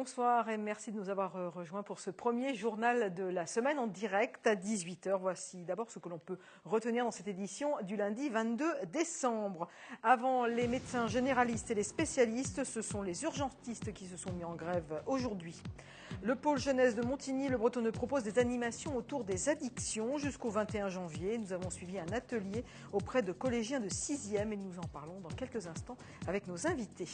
Bonsoir et merci de nous avoir rejoints pour ce premier journal de la semaine en direct à 18h. Voici d'abord ce que l'on peut retenir dans cette édition du lundi 22 décembre. Avant les médecins généralistes et les spécialistes, ce sont les urgentistes qui se sont mis en grève aujourd'hui. Le pôle jeunesse de Montigny-le-Bretonneux propose des animations autour des addictions jusqu'au 21 janvier. Nous avons suivi un atelier auprès de collégiens de 6e et nous en parlons dans quelques instants avec nos invités.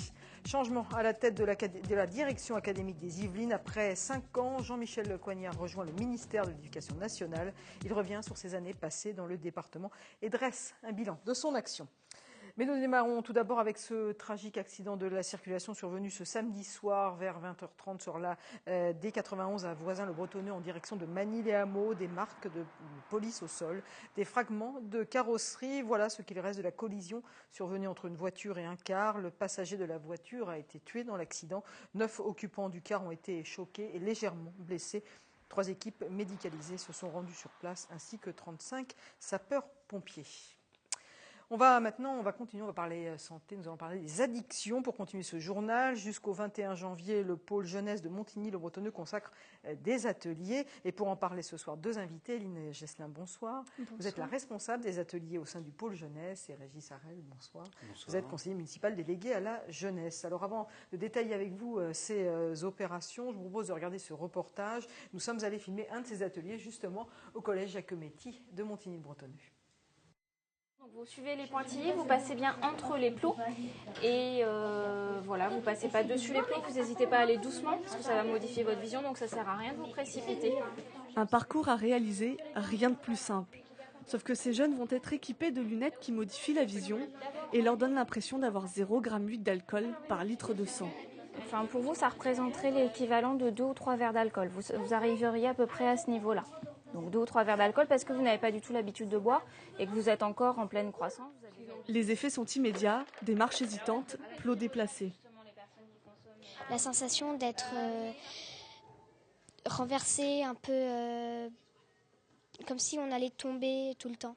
Changement à la tête de la direction académique des Yvelines. Après 5 ans, Jean-Michel Coignard rejoint le ministère de l'Éducation nationale. Il revient sur ses années passées dans le département et dresse un bilan de son action. Mais nous démarrons tout d'abord avec ce tragique accident de la circulation survenu ce samedi soir vers 20h30 sur la D91 à Voisins-le-Bretonneux en direction de Magny-les-Hameaux. Des marques de police au sol, des fragments de carrosserie. Voilà ce qu'il reste de la collision survenue entre une voiture et un car. Le passager de la voiture a été tué dans l'accident. 9 occupants du car ont été choqués et légèrement blessés. 3 équipes médicalisées se sont rendues sur place ainsi que 35 sapeurs-pompiers. On va continuer, on va parler santé, nous allons parler des addictions pour continuer ce journal. Jusqu'au 21 janvier, le pôle jeunesse de Montigny-le-Bretonneux consacre des ateliers. Et pour en parler ce soir, 2 invités. Eline Gesselin, bonsoir. Vous êtes la responsable des ateliers au sein du pôle jeunesse et Régis Harel, bonsoir. Vous êtes conseiller municipal délégué à la jeunesse. Alors avant de détailler avec vous ces opérations, je vous propose de regarder ce reportage. Nous sommes allés filmer un de ces ateliers justement au collège Jacometti de Montigny-le-Bretonneux. Donc vous suivez les pointillés, vous passez bien entre les plots et voilà, vous passez pas dessus les plots, vous n'hésitez pas à aller doucement parce que ça va modifier votre vision, donc ça sert à rien de vous précipiter. Un parcours à réaliser, rien de plus simple. Sauf que ces jeunes vont être équipés de lunettes qui modifient la vision et leur donnent l'impression d'avoir 0,8 g d'alcool par litre de sang. Enfin, pour vous, ça représenterait l'équivalent de 2 ou 3 verres d'alcool. Vous arriveriez à peu près à ce niveau-là. Donc 2 ou 3 verres d'alcool parce que vous n'avez pas du tout l'habitude de boire et que vous êtes encore en pleine croissance. Les effets sont immédiats, des marches hésitantes, plots déplacés. La sensation d'être renversé, un peu comme si on allait tomber tout le temps.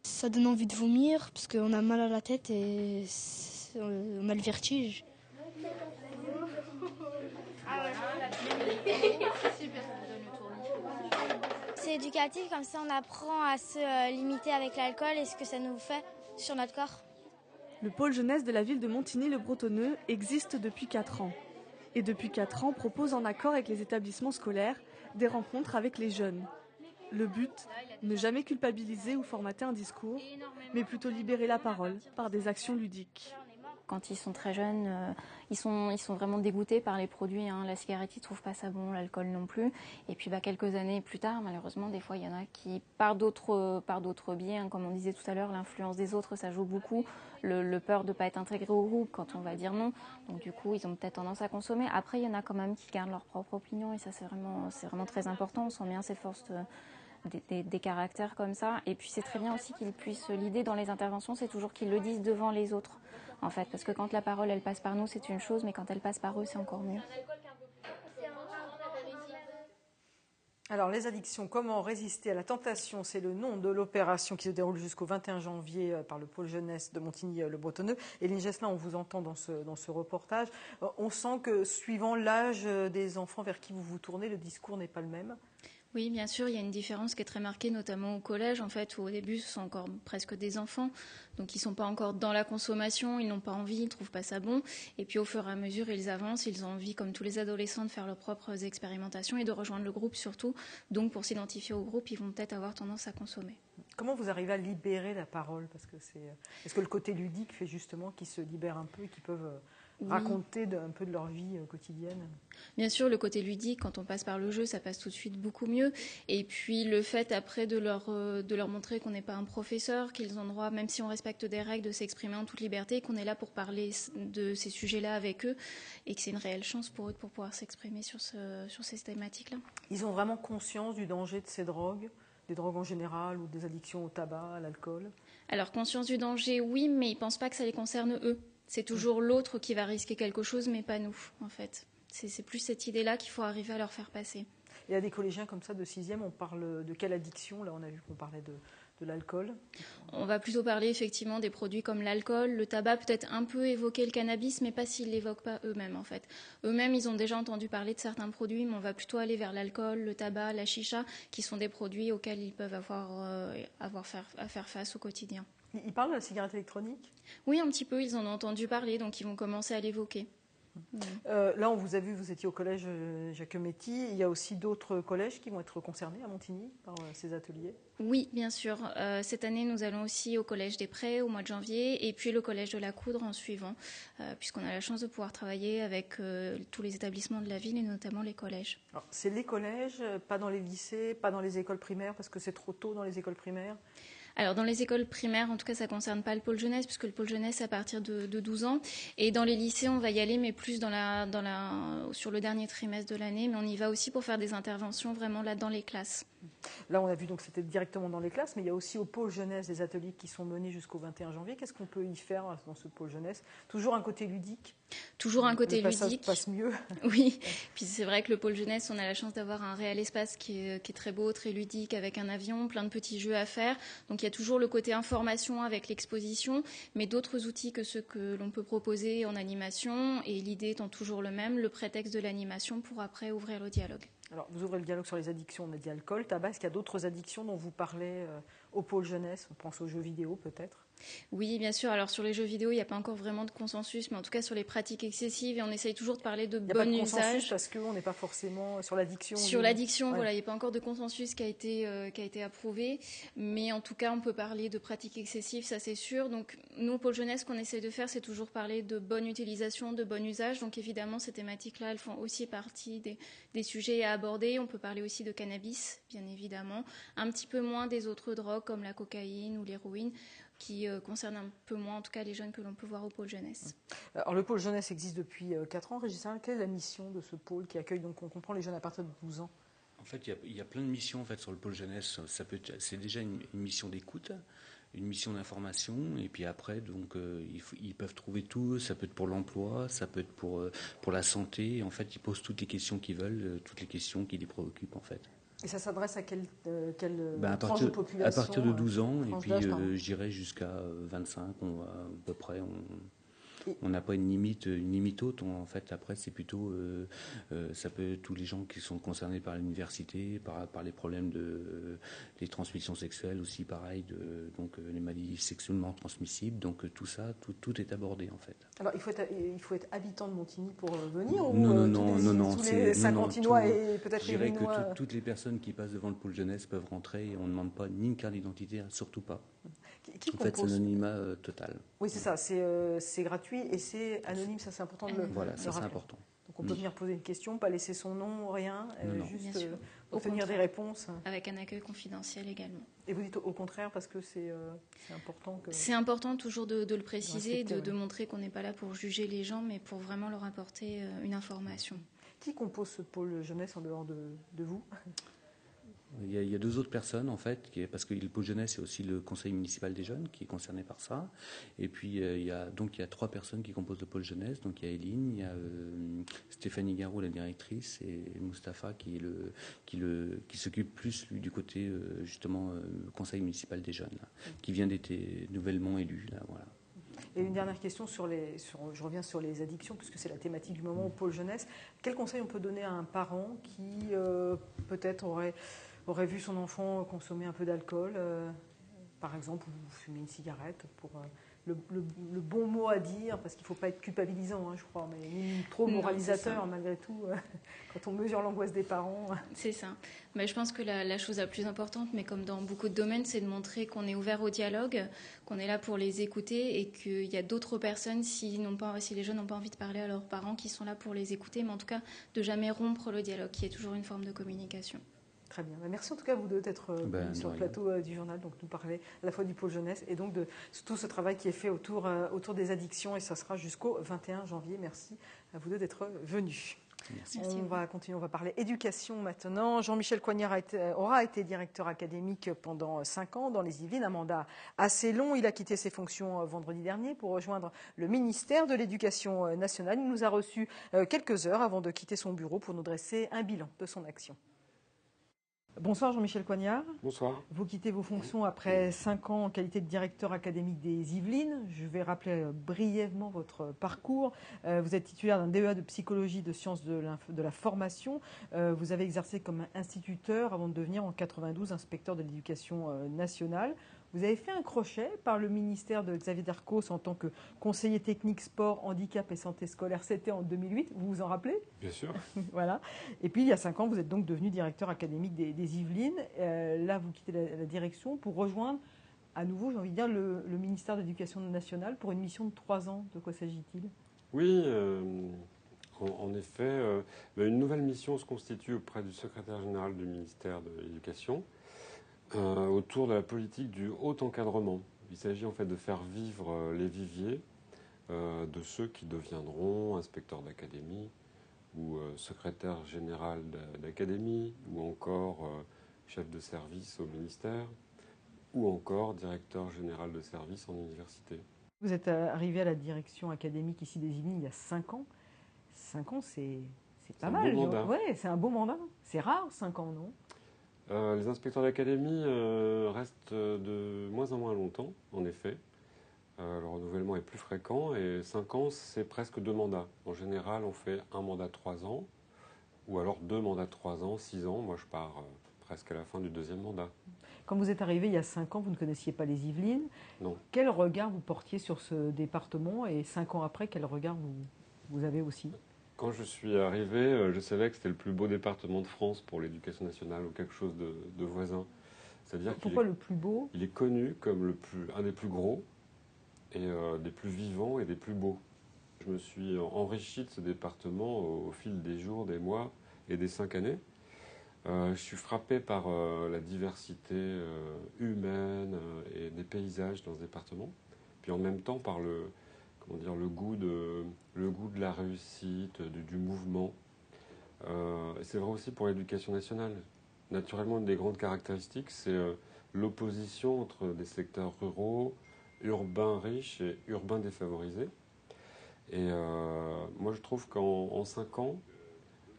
Ça donne envie de vomir parce qu'on a mal à la tête et on a le vertige. C'est éducatif, comme ça on apprend à se limiter avec l'alcool et ce que ça nous fait sur notre corps. Le pôle jeunesse de la ville de Montigny-le-Bretonneux existe depuis 4 ans. Et depuis 4 ans propose en accord avec les établissements scolaires des rencontres avec les jeunes. Le but, ne jamais culpabiliser ou formater un discours, mais plutôt libérer la parole par des actions ludiques. Quand ils sont très jeunes, ils sont vraiment dégoûtés par les produits. La cigarette, ils trouvent pas ça bon, l'alcool non plus. Et puis quelques années plus tard, malheureusement, des fois, il y en a qui, par d'autres biais, comme on disait tout à l'heure, l'influence des autres, ça joue beaucoup. Le peur de pas être intégré au groupe quand on va dire non. Donc du coup, ils ont peut-être tendance à consommer. Après, il y en a quand même qui gardent leur propre opinion et ça, c'est vraiment très important. On sent bien cette force des caractères comme ça. Et puis c'est très bien aussi qu'ils puissent, l'idée dans les interventions, c'est toujours qu'ils le disent devant les autres, en fait. Parce que quand la parole, elle passe par nous, c'est une chose, mais quand elle passe par eux, c'est encore mieux. Alors, les addictions, comment résister à la tentation? C'est le nom de l'opération qui se déroule jusqu'au 21 janvier par le pôle jeunesse de Montigny-le-Bretonneux. Eline Gesselin, on vous entend dans ce reportage. On sent que suivant l'âge des enfants vers qui vous vous tournez, le discours n'est pas le même. Oui, bien sûr, il y a une différence qui est très marquée, notamment au collège, en fait, où au début, ce sont encore presque des enfants, donc ils sont pas encore dans la consommation, ils n'ont pas envie, ils trouvent pas ça bon, et puis au fur et à mesure, ils avancent, ils ont envie, comme tous les adolescents, de faire leurs propres expérimentations et de rejoindre le groupe surtout, donc pour s'identifier au groupe, ils vont peut-être avoir tendance à consommer. Comment vous arrivez à libérer la parole? Parce que est-ce que le côté ludique fait justement qu'ils se libèrent un peu et qu'ils peuvent raconter un peu de leur vie quotidienne? Bien sûr, le côté ludique, quand on passe par le jeu, ça passe tout de suite beaucoup mieux. Et puis le fait après de leur montrer qu'on n'est pas un professeur, qu'ils ont droit, même si on respecte des règles, de s'exprimer en toute liberté, qu'on est là pour parler de ces sujets-là avec eux, et que c'est une réelle chance pour eux de pouvoir s'exprimer sur ces thématiques-là. Ils ont vraiment conscience du danger de ces drogues, des drogues en général ou des addictions au tabac, à l'alcool? Alors conscience du danger, oui, mais ils ne pensent pas que ça les concerne eux. C'est toujours l'autre qui va risquer quelque chose, mais pas nous, en fait. C'est plus cette idée-là qu'il faut arriver à leur faire passer. Il y a des collégiens comme ça de 6e, on parle de quelle addiction? Là, on a vu qu'on parlait de l'alcool? On va plutôt parler effectivement des produits comme l'alcool, le tabac, peut-être un peu évoquer le cannabis, mais pas s'ils ne l'évoquent pas eux-mêmes en fait. Eux-mêmes, ils ont déjà entendu parler de certains produits, mais on va plutôt aller vers l'alcool, le tabac, la chicha, qui sont des produits auxquels ils peuvent avoir à faire face au quotidien. Ils parlent de la cigarette électronique? Oui, un petit peu, ils en ont entendu parler, donc ils vont commencer à l'évoquer. Là, on vous a vu, vous étiez au collège Jacquemetti. Il y a aussi d'autres collèges qui vont être concernés à Montigny par ces ateliers? Oui, bien sûr. Cette année, nous allons aussi au Collège des Prés au mois de janvier et puis le Collège de la Coudre en suivant, puisqu'on a la chance de pouvoir travailler avec tous les établissements de la ville et notamment les collèges. C'est les collèges, pas dans les lycées, pas dans les écoles primaires, parce que c'est trop tôt dans les écoles primaires? Alors, dans les écoles primaires, en tout cas, ça ne concerne pas le pôle jeunesse, puisque le pôle jeunesse, c'est à partir de 12 ans. Et dans les lycées, on va y aller, mais plus sur le dernier trimestre de l'année. Mais on y va aussi pour faire des interventions vraiment là dans les classes. Là, on a vu donc c'était directement dans les classes, mais il y a aussi au pôle jeunesse des ateliers qui sont menés jusqu'au 21 janvier. Qu'est-ce qu'on peut y faire dans ce pôle jeunesse? Toujours un côté ludique? Toujours un côté ludique. Le passage passe mieux. Oui, puis c'est vrai que le pôle jeunesse, on a la chance d'avoir un réel espace qui est très beau, très ludique, avec un avion, plein de petits jeux à faire. Donc il y a toujours le côté information avec l'exposition, mais d'autres outils que ceux que l'on peut proposer en animation. Et l'idée étant toujours le même, le prétexte de l'animation pour après ouvrir le dialogue. Alors, vous ouvrez le dialogue sur les addictions, on a dit alcool, tabac. Est-ce qu'il y a d'autres addictions dont vous parlez au pôle jeunesse? On pense aux jeux vidéo peut-être? Oui, bien sûr. Alors sur les jeux vidéo, il n'y a pas encore vraiment de consensus, mais en tout cas sur les pratiques excessives, et on essaye toujours de parler de bon usage. Il n'y a pas de consensus parce qu'on n'est pas forcément sur l'addiction. Sur l'addiction, voilà, il n'y a pas encore de consensus qui a été approuvé, mais en tout cas, on peut parler de pratiques excessives, ça c'est sûr. Donc nous, au pôle jeunesse, ce qu'on essaye de faire, c'est toujours parler de bonne utilisation, de bon usage. Donc évidemment, ces thématiques-là, elles font aussi partie des sujets à aborder. On peut parler aussi de cannabis, bien évidemment, un petit peu moins des autres drogues comme la cocaïne ou l'héroïne, qui concerne un peu moins, en tout cas, les jeunes que l'on peut voir au pôle jeunesse. Alors, le pôle jeunesse existe depuis 4 ans. Régis, quelle est la mission de ce pôle qui accueille, donc on comprend, les jeunes à partir de 12 ans? En fait, il y a plein de missions en fait, sur le pôle jeunesse. C'est déjà une mission d'écoute, une mission d'information, et puis après, donc, ils peuvent trouver tout. Ça peut être pour l'emploi, ça peut être pour la santé. En fait, ils posent toutes les questions qu'ils veulent, toutes les questions qui les préoccupent, en fait. Et ça s'adresse à quelle tranche de population? À partir de 12 ans, et puis je dirais jusqu'à 25, on va à peu près. On n'a pas une limite haute. En fait, après, c'est plutôt, ça peut être tous les gens qui sont concernés par l'université, par les problèmes des transmissions sexuelles aussi, pareil, donc les maladies sexuellement transmissibles. Donc tout ça, tout est abordé en fait. Alors il faut être habitant de Montigny pour venir Non. Tous les Saint-Quentinois et peut-être les Rinois. Je dirais que toutes les personnes qui passent devant le pôle jeunesse peuvent rentrer et on ne demande pas ni une carte d'identité, surtout pas. En fait, c'est anonymat total. Oui, c'est ça, c'est gratuit et c'est anonyme, ça c'est important de le Voilà, ça c'est rappeler. important. Donc on peut venir poser une question, pas laisser son nom, rien, juste Au obtenir contraire, des réponses. Avec un accueil confidentiel également. Et vous dites au contraire parce que c'est important que... C'est important toujours de le préciser, de ouais. montrer qu'on n'est pas là pour juger les gens, mais pour vraiment leur apporter une information. Qui compose ce pôle jeunesse en dehors de vous? Il y a 2 autres personnes en fait, parce que le pôle jeunesse, c'est aussi le conseil municipal des jeunes qui est concerné par ça. Et puis il y a 3 personnes qui composent le pôle jeunesse. Donc il y a Eline, il y a Stéphanie Garou, la directrice, et Mustapha qui s'occupe plus lui, du côté justement conseil municipal des jeunes, là, qui vient d'être nouvellement élu. Là, voilà. Et une dernière question je reviens sur les addictions, puisque c'est la thématique du moment au pôle jeunesse. Quel conseil on peut donner à un parent qui peut-être aurait vu son enfant consommer un peu d'alcool, par exemple, ou fumer une cigarette, pour le bon mot à dire, parce qu'il ne faut pas être culpabilisant, je crois, mais ni trop moralisateur malgré tout, quand on mesure l'angoisse des parents. C'est ça. Mais je pense que la chose la plus importante, mais comme dans beaucoup de domaines, c'est de montrer qu'on est ouvert au dialogue, qu'on est là pour les écouter et qu'il y a d'autres personnes, si les jeunes n'ont pas envie de parler à leurs parents, qui sont là pour les écouter, mais en tout cas de jamais rompre le dialogue, qui est toujours une forme de communication. Très bien. Merci en tout cas à vous deux d'être venus sur le plateau du journal, donc nous parler à la fois du pôle jeunesse et donc de tout ce travail qui est fait autour des addictions, et ça sera jusqu'au 21 janvier. Merci à vous deux d'être venus. Merci. On va continuer, on va parler éducation maintenant. Jean-Michel Coignard aura été directeur académique pendant 5 ans dans les Yvelines, un mandat assez long. Il a quitté ses fonctions vendredi dernier pour rejoindre le ministère de l'Éducation nationale. Il nous a reçus quelques heures avant de quitter son bureau pour nous dresser un bilan de son action. Bonsoir Jean-Michel Coignard. Bonsoir. Vous quittez vos fonctions après 5 ans en qualité de directeur académique des Yvelines. Je vais rappeler brièvement votre parcours. Vous êtes titulaire d'un DEA de psychologie de sciences de la formation. Vous avez exercé comme instituteur avant de devenir en 92 inspecteur de l'éducation nationale. Vous avez fait un crochet par le ministère de Xavier Darcos en tant que conseiller technique sport, handicap et santé scolaire. C'était en 2008, vous vous en rappelez? Bien sûr. Voilà. Et puis il y a 5 ans, vous êtes donc devenu directeur académique des Yvelines. Là, vous quittez la direction pour rejoindre à nouveau, j'ai envie de dire, le ministère de l'Éducation nationale pour une mission de 3 ans. De quoi s'agit-il? Oui, en effet, une nouvelle mission se constitue auprès du secrétaire général du ministère de l'Éducation autour de la politique du haut encadrement. Il s'agit en fait de faire vivre les viviers de ceux qui deviendront inspecteurs d'académie ou secrétaire général d'académie ou encore chef de service au ministère ou encore directeur général de service en université. Vous êtes arrivé à la direction académique ici des Yvelines il y a 5 ans. 5 ans, c'est pas mal. C'est un beau mandat. Ouais, c'est un beau mandat. C'est rare, 5 ans, non? Les inspecteurs d'académie restent de moins en moins longtemps, en effet. Le renouvellement est plus fréquent et 5 ans, c'est presque 2 mandats. En général, on fait un mandat de 3 ans ou alors 2 mandats de 3 ans, 6 ans. Moi, je pars presque à la fin du 2e mandat. Quand vous êtes arrivé il y a 5 ans, vous ne connaissiez pas les Yvelines. Non. Quel regard vous portiez sur ce département et 5 ans après, quel regard vous avez aussi? Quand je suis arrivé, je savais que c'était le plus beau département de France pour l'éducation nationale ou quelque chose de voisin. C'est-à-dire Pourquoi le plus beau? Il est connu comme un des plus gros et des plus vivants et des plus beaux. Je me suis enrichi de ce département au fil des jours, des mois et des 5 années. Je suis frappé par la diversité humaine et des paysages dans ce département, puis en même temps par le goût de la réussite, du mouvement. C'est vrai aussi pour l'éducation nationale. Naturellement, une des grandes caractéristiques, c'est l'opposition entre des secteurs ruraux, urbains riches et urbains défavorisés. Et moi, je trouve qu'en 5 ans,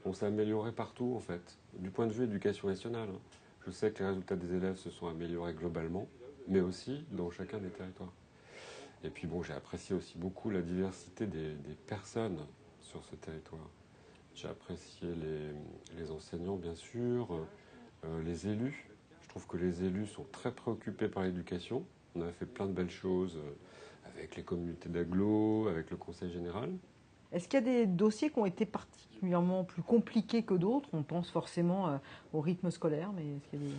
on s'est amélioré partout, en fait, du point de vue éducation nationale. Je sais que les résultats des élèves se sont améliorés globalement, mais aussi dans chacun des territoires. Et puis bon, j'ai apprécié aussi beaucoup la diversité des personnes sur ce territoire. J'ai apprécié les enseignants, bien sûr, les élus. Je trouve que les élus sont très préoccupés par l'éducation. On a fait plein de belles choses avec les communautés d'agglo, avec le conseil général. Est-ce qu'il y a des dossiers qui ont été particulièrement plus compliqués que d'autres? On pense forcément au rythme scolaire, mais est-ce qu'il y a des...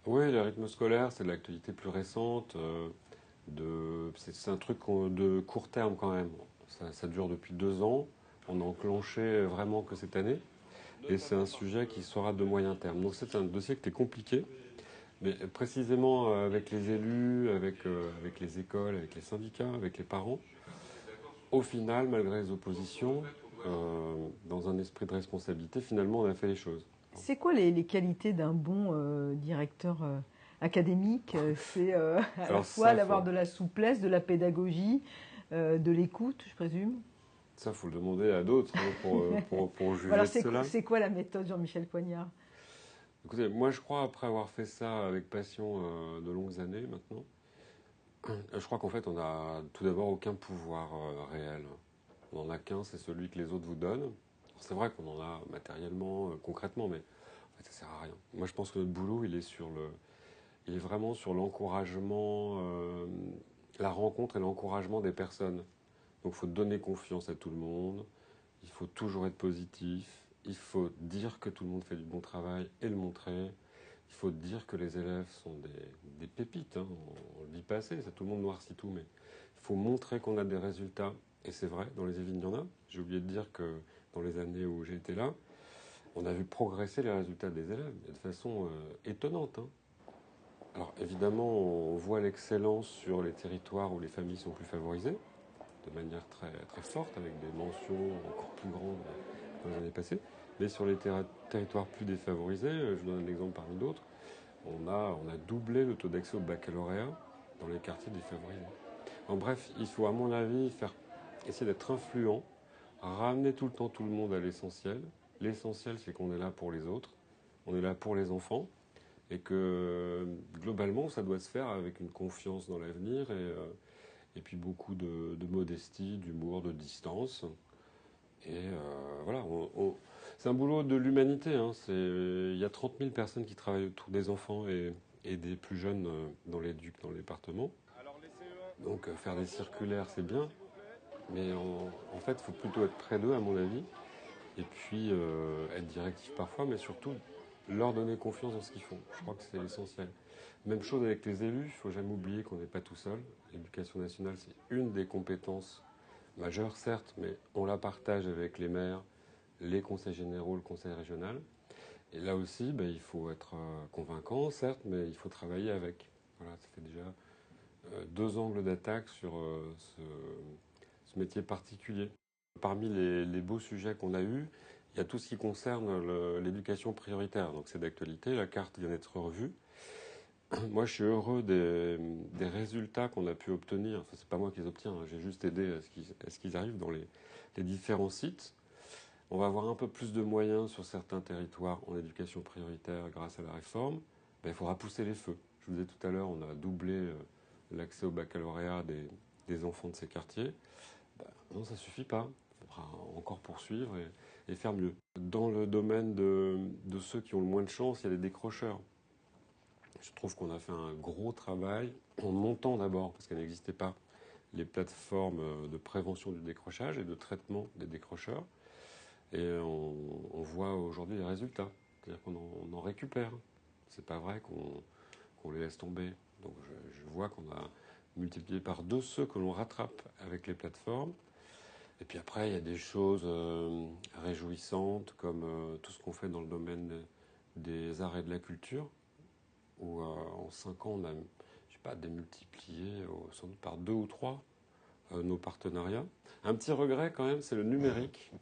Oui, le rythme scolaire, c'est de l'actualité plus récente. C'est un truc de court terme quand même. Ça dure depuis 2 ans. On a enclenché vraiment que cette année. Et c'est un sujet qui sera de moyen terme. Donc c'est un dossier qui est compliqué. Mais précisément avec les élus, avec les écoles, avec les syndicats, avec les parents, au final, malgré les oppositions, dans un esprit de responsabilité, finalement, on a fait les choses. C'est quoi les qualités d'un bon directeur académique? C'est à la fois d'avoir de la souplesse, de la pédagogie, de l'écoute, je présume. Ça, il faut le demander à d'autres pour juger de cela. C'est quoi la méthode, Jean-Michel Coignard? Écoutez, moi, je crois, après avoir fait ça avec passion de longues années maintenant, je crois qu'en fait, on n'a tout d'abord aucun pouvoir réel. On n'en a qu'un, c'est celui que les autres vous donnent. C'est vrai qu'on en a matériellement, concrètement, mais en fait, ça sert à rien. Moi, je pense que notre boulot, il est vraiment sur l'encouragement, la rencontre et l'encouragement des personnes. Donc, il faut donner confiance à tout le monde. Il faut toujours être positif. Il faut dire que tout le monde fait du bon travail et le montrer. Il faut dire que les élèves sont des pépites. Hein. On le dit pas assez, ça, tout le monde noircit tout, mais il faut montrer qu'on a des résultats. Et c'est vrai, dans les Yvelines, il y en a. J'ai oublié de dire que dans les années où j'ai été là, on a vu progresser les résultats des élèves de façon étonnante. Hein. Alors évidemment, on voit l'excellence sur les territoires où les familles sont plus favorisées, de manière très, très forte, avec des mentions encore plus grandes dans les années passées. Mais sur les territoires plus défavorisés, je donne un exemple parmi d'autres, on a doublé le taux d'accès au baccalauréat dans les quartiers défavorisés. En bref, il faut à mon avis essayer d'être influent, ramener tout le temps tout le monde à l'essentiel. L'essentiel, c'est qu'on est là pour les autres, on est là pour les enfants. et que globalement, ça doit se faire avec une confiance dans l'avenir et puis beaucoup de modestie, d'humour, de distance. Et voilà, c'est un boulot de l'humanité. Hein. Il y a 30 000 personnes qui travaillent autour des enfants et des plus jeunes dans l'éduc, dans le département. Donc faire des circulaires, c'est bien, mais en fait, il faut plutôt être près d'eux, à mon avis, et puis être directif parfois, mais surtout leur donner confiance dans ce qu'ils font. Je crois que c'est l'essentiel. Même chose avec les élus, il ne faut jamais oublier qu'on n'est pas tout seul. L'éducation nationale, c'est une des compétences majeures, certes, mais on la partage avec les maires, les conseils généraux, le conseil régional. Et là aussi, il faut être convaincant, certes, mais il faut travailler avec. Voilà, ça fait déjà 2 angles d'attaque sur ce métier particulier. Parmi les beaux sujets qu'on a eus, il y a tout ce qui concerne l'éducation prioritaire. Donc c'est d'actualité, la carte vient d'être revue. Moi, je suis heureux des résultats qu'on a pu obtenir. Enfin, c'est pas moi qui les obtiens, hein. J'ai juste aidé à ce qu'ils arrivent dans les différents sites. On va avoir un peu plus de moyens sur certains territoires en éducation prioritaire grâce à la réforme. Il faudra pousser les feux. Je vous disais tout à l'heure, on a doublé l'accès au baccalauréat des enfants de ces quartiers. Non, ça suffit pas. Il faudra encore poursuivre et faire mieux. Dans le domaine de ceux qui ont le moins de chance, il y a les décrocheurs. Je trouve qu'on a fait un gros travail en montant d'abord, parce qu'elles n'existaient pas, les plateformes de prévention du décrochage et de traitement des décrocheurs. Et on voit aujourd'hui les résultats. C'est-à-dire qu'on en récupère. C'est pas vrai qu'on les laisse tomber. Donc je vois qu'on a multiplié par 2 ceux que l'on rattrape avec les plateformes. Et puis après, il y a des choses réjouissantes, comme tout ce qu'on fait dans le domaine des arts et de la culture, où en 5 ans, on a, démultiplié sans doute par 2 ou 3 nos partenariats. Un petit regret quand même, c'est le numérique.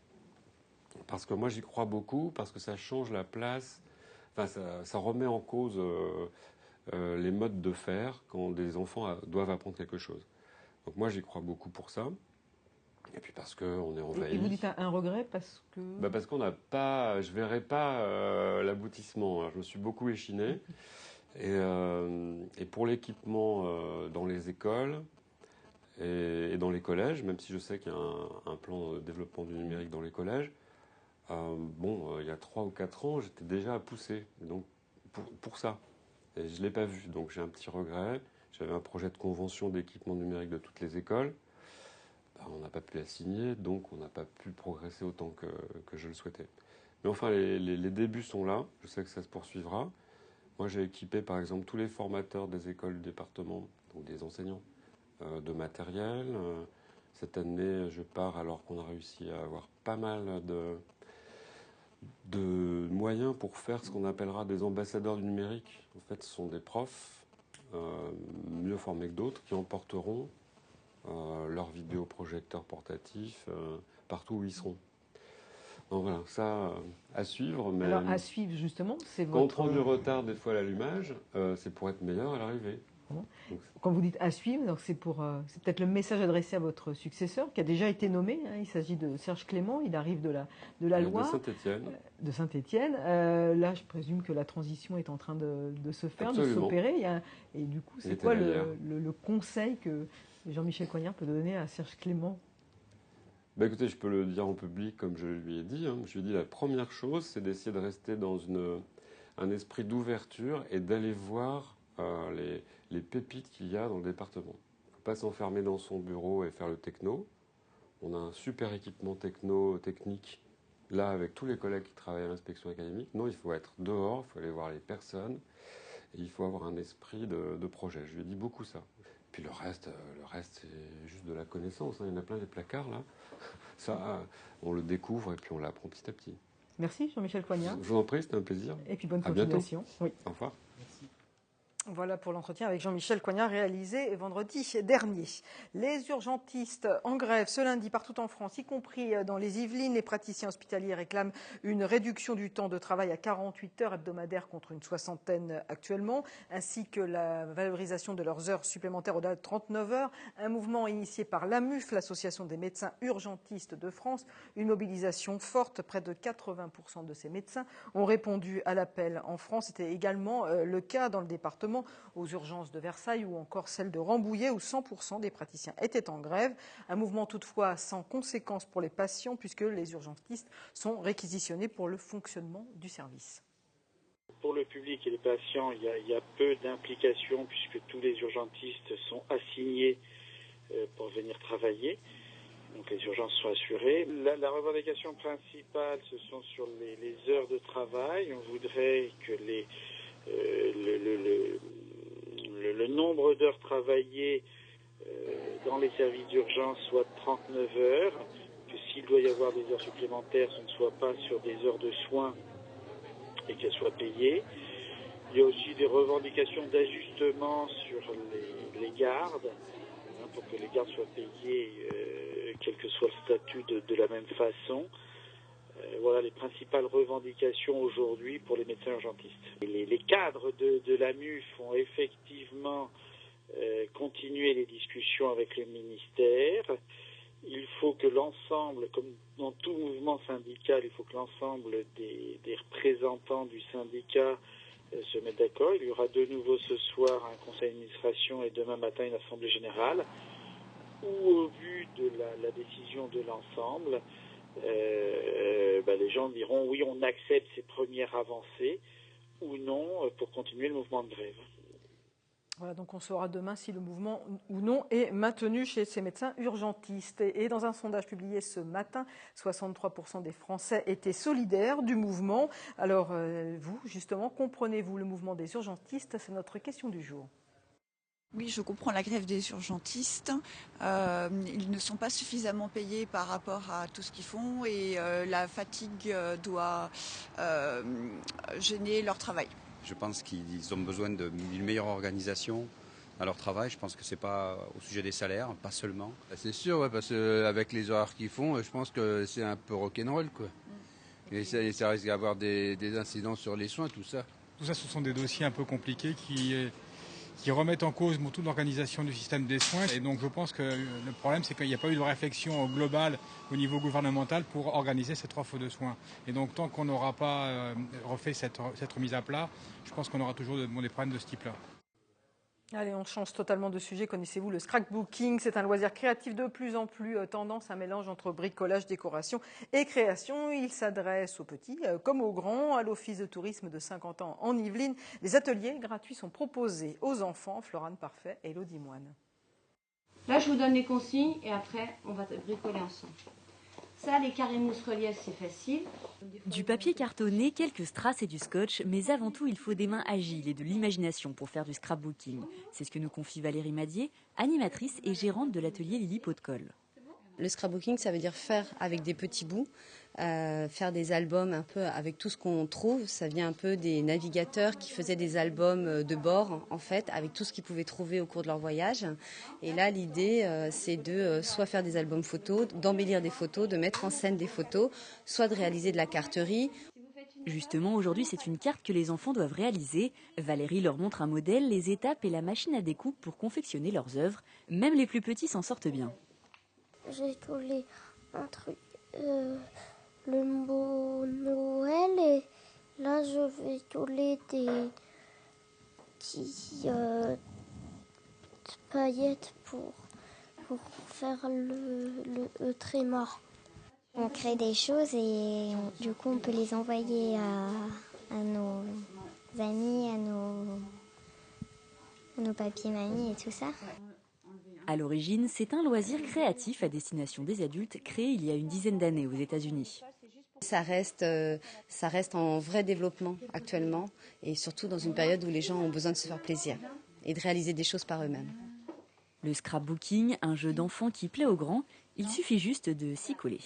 Parce que moi, j'y crois beaucoup, parce que ça change la place, ça remet en cause les modes de faire quand des enfants doivent apprendre quelque chose. Donc moi, j'y crois beaucoup pour ça. Et puis parce qu'on est envahi. Et vous dites un regret parce que... Parce qu'on n'a pas... Je ne verrai pas l'aboutissement. Alors, je me suis beaucoup échiné. Et pour l'équipement dans les écoles et dans les collèges, même si je sais qu'il y a un plan de développement du numérique dans les collèges, il y a 3 ou 4 ans, j'étais déjà à pousser donc, pour ça. Et je ne l'ai pas vu. Donc j'ai un petit regret. J'avais un projet de convention d'équipement numérique de toutes les écoles. On n'a pas pu la signer, donc on n'a pas pu progresser autant que je le souhaitais. Mais enfin, les débuts sont là. Je sais que ça se poursuivra. Moi, j'ai équipé, par exemple, tous les formateurs des écoles du département, donc des enseignants, de matériel. Cette année, je pars alors qu'on a réussi à avoir pas mal de moyens pour faire ce qu'on appellera des ambassadeurs du numérique. En fait, ce sont des profs, mieux formés que d'autres, qui emporteront leurs vidéoprojecteurs portatifs partout où ils seront. Donc voilà, ça à suivre. Mais alors à suivre justement, c'est quand votre... on prend du retard des fois à l'allumage, c'est pour être meilleur à l'arrivée. Quand vous dites à suivre, donc c'est peut-être le message adressé à votre successeur qui a déjà été nommé. Hein, il s'agit de Serge Clément, il arrive de la Loire. De Saint-Étienne. De Saint-Étienne. Là, je présume que la transition est en train de se faire, Absolument. de s'opérer. Et du coup, c'est quoi le conseil que Jean-Michel Coignard peut donner à Serge Clément ? Écoutez, je peux le dire en public comme je lui ai dit. Hein. Je lui ai dit la première chose, c'est d'essayer de rester dans un esprit d'ouverture et d'aller voir les pépites qu'il y a dans le département. Il ne faut pas s'enfermer dans son bureau et faire le techno. On a un super équipement technique, là, avec tous les collègues qui travaillent à l'inspection académique. Non, il faut être dehors, il faut aller voir les personnes, et il faut avoir un esprit de projet. Je lui ai dit beaucoup ça. Puis le reste c'est juste de la connaissance. Hein. Il y en a plein des placards, là. Ça, on le découvre et puis on l'apprend petit à petit. Merci Jean-Michel Coignard. Je vous en prie, c'était un plaisir. Et puis bonne à continuation. Bientôt. Oui. Au revoir. Merci. Voilà pour l'entretien avec Jean-Michel Coignard réalisé vendredi dernier. Les urgentistes en grève ce lundi partout en France, y compris dans les Yvelines. Les praticiens hospitaliers réclament une réduction du temps de travail à 48 heures hebdomadaires contre une soixantaine actuellement, ainsi que la valorisation de leurs heures supplémentaires au-delà de 39 heures. Un mouvement initié par l'AMUF, l'Association des médecins urgentistes de France. Une mobilisation forte, près de 80% de ces médecins ont répondu à l'appel en France. C'était également le cas dans le département aux urgences de Versailles ou encore celle de Rambouillet où 100% des praticiens étaient en grève. Un mouvement toutefois sans conséquences pour les patients puisque les urgentistes sont réquisitionnés pour le fonctionnement du service. Pour le public et les patients, il y a peu d'implications puisque tous les urgentistes sont assignés pour venir travailler. Donc les urgences sont assurées. La revendication principale, ce sont sur les heures de travail. On voudrait que le nombre d'heures travaillées dans les services d'urgence soit de 39 heures, que s'il doit y avoir des heures supplémentaires, ce ne soit pas sur des heures de soins et qu'elles soient payées. Il y a aussi des revendications d'ajustement sur les gardes, pour que les gardes soient payés, quel que soit le statut, de la même façon. Voilà les principales revendications aujourd'hui pour les médecins urgentistes. Et les cadres de l'AMUF ont effectivement continué les discussions avec le ministère. Il faut que l'ensemble, comme dans tout mouvement syndical, il faut que l'ensemble des représentants du syndicat se mettent d'accord. Il y aura de nouveau ce soir un conseil d'administration et demain matin une assemblée générale où, au vu de la décision de l'ensemble, les gens diront oui, on accepte ces premières avancées ou non pour continuer le mouvement de grève. Voilà, donc on saura demain si le mouvement ou non est maintenu chez ces médecins urgentistes. Et dans un sondage publié ce matin, 63% des Français étaient solidaires du mouvement. Alors vous, justement, comprenez-vous le mouvement des urgentistes? C'est notre question du jour. Oui, je comprends la grève des urgentistes. Ils ne sont pas suffisamment payés par rapport à tout ce qu'ils font et la fatigue doit gêner leur travail. Je pense qu'ils ont besoin d'une meilleure organisation à leur travail. Je pense que c'est pas au sujet des salaires, pas seulement. C'est sûr, ouais, parce qu'avec les horaires qu'ils font, je pense que c'est un peu rock'n'roll, quoi. Et ça risque d'avoir des incidences sur les soins, tout ça. Tout ça, ce sont des dossiers un peu compliqués qui remettent en cause toute l'organisation du système des soins. Et donc je pense que le problème, c'est qu'il n'y a pas eu de réflexion globale au niveau gouvernemental pour organiser cette offre de soins. Et donc tant qu'on n'aura pas refait cette remise à plat, je pense qu'on aura toujours des problèmes de ce type-là. Allez, on change totalement de sujet. Connaissez-vous le scrapbooking? C'est un loisir créatif de plus en plus tendance, un mélange entre bricolage, décoration et création. Il s'adresse aux petits comme aux grands. À l'Office de tourisme de Saint-Quentin en Yvelines, des ateliers gratuits sont proposés aux enfants. Florane Parfait et Elodie Moine. Là, je vous donne les consignes et après, on va bricoler ensemble. Ça, les carrés mousse relief, c'est facile. Du papier cartonné, quelques strass et du scotch, mais avant tout, il faut des mains agiles et de l'imagination pour faire du scrapbooking. C'est ce que nous confie Valérie Madier, animatrice et gérante de l'atelier Lily Pot de Colle. Le scrapbooking, ça veut dire faire avec des petits bouts, faire des albums un peu avec tout ce qu'on trouve. Ça vient un peu des navigateurs qui faisaient des albums de bord, en fait, avec tout ce qu'ils pouvaient trouver au cours de leur voyage. Et là, l'idée, c'est de soit faire des albums photos, d'embellir des photos, de mettre en scène des photos, soit de réaliser de la carterie. Justement, aujourd'hui, c'est une carte que les enfants doivent réaliser. Valérie leur montre un modèle, les étapes et la machine à découpe pour confectionner leurs œuvres. Même les plus petits s'en sortent bien. J'ai collé un truc, le mot Noël, et là je vais coller des petites paillettes pour faire le tréma. On crée des choses et du coup on peut les envoyer à nos amis, à nos papiers-mamies et tout ça. À l'origine, c'est un loisir créatif à destination des adultes créé il y a une dizaine d'années aux États-Unis. Ça reste en vrai développement actuellement et surtout dans une période où les gens ont besoin de se faire plaisir et de réaliser des choses par eux-mêmes. Le scrapbooking, un jeu d'enfant qui plaît aux grands, il suffit juste de s'y coller.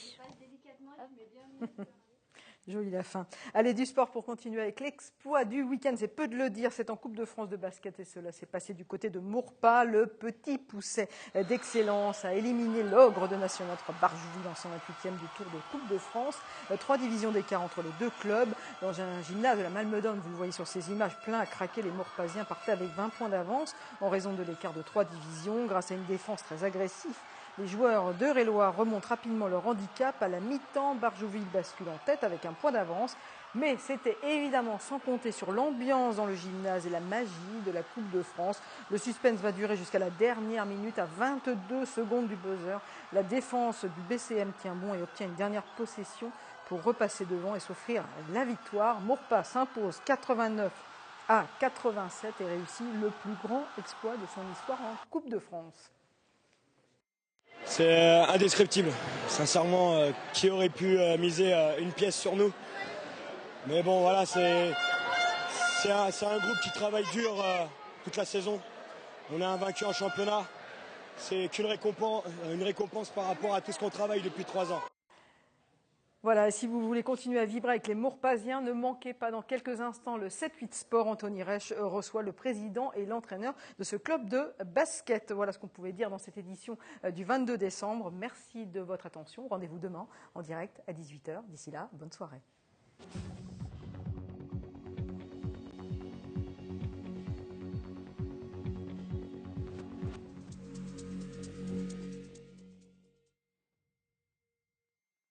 Jolie la fin. Allez, du sport pour continuer avec l'exploit du week-end. C'est peu de le dire, c'est en Coupe de France de basket et cela s'est passé du côté de Maurepas. Le petit pousset d'excellence a éliminé l'ogre de National 3 Barjouville en 128e du Tour de Coupe de France. 3 divisions d'écart entre les deux clubs. Dans un gymnase de la Malmedonne, vous le voyez sur ces images, plein à craquer, les Maurepasiens partaient avec 20 points d'avance en raison de l'écart de 3 divisions. Grâce à une défense très agressive, les joueurs d'Eure-et-Loir remontent rapidement leur handicap. À la mi-temps, Barjouville bascule en tête avec un point d'avance. Mais c'était évidemment sans compter sur l'ambiance dans le gymnase et la magie de la Coupe de France. Le suspense va durer jusqu'à la dernière minute, à 22 secondes du buzzer. La défense du BCM tient bon et obtient une dernière possession pour repasser devant et s'offrir la victoire. Maurepas s'impose 89 à 87 et réussit le plus grand exploit de son histoire en Coupe de France. C'est indescriptible. Sincèrement, qui aurait pu miser une pièce sur nous? Mais bon, voilà, c'est un groupe qui travaille dur toute la saison. On est invaincu en championnat. C'est qu'une récompense par rapport à tout ce qu'on travaille depuis 3 ans. Voilà, si vous voulez continuer à vibrer avec les Maurepasiens, ne manquez pas dans quelques instants le 7-8 Sport. Anthony Reich reçoit le président et l'entraîneur de ce club de basket. Voilà ce qu'on pouvait dire dans cette édition du 22 décembre. Merci de votre attention. Rendez-vous demain en direct à 18h. D'ici là, bonne soirée.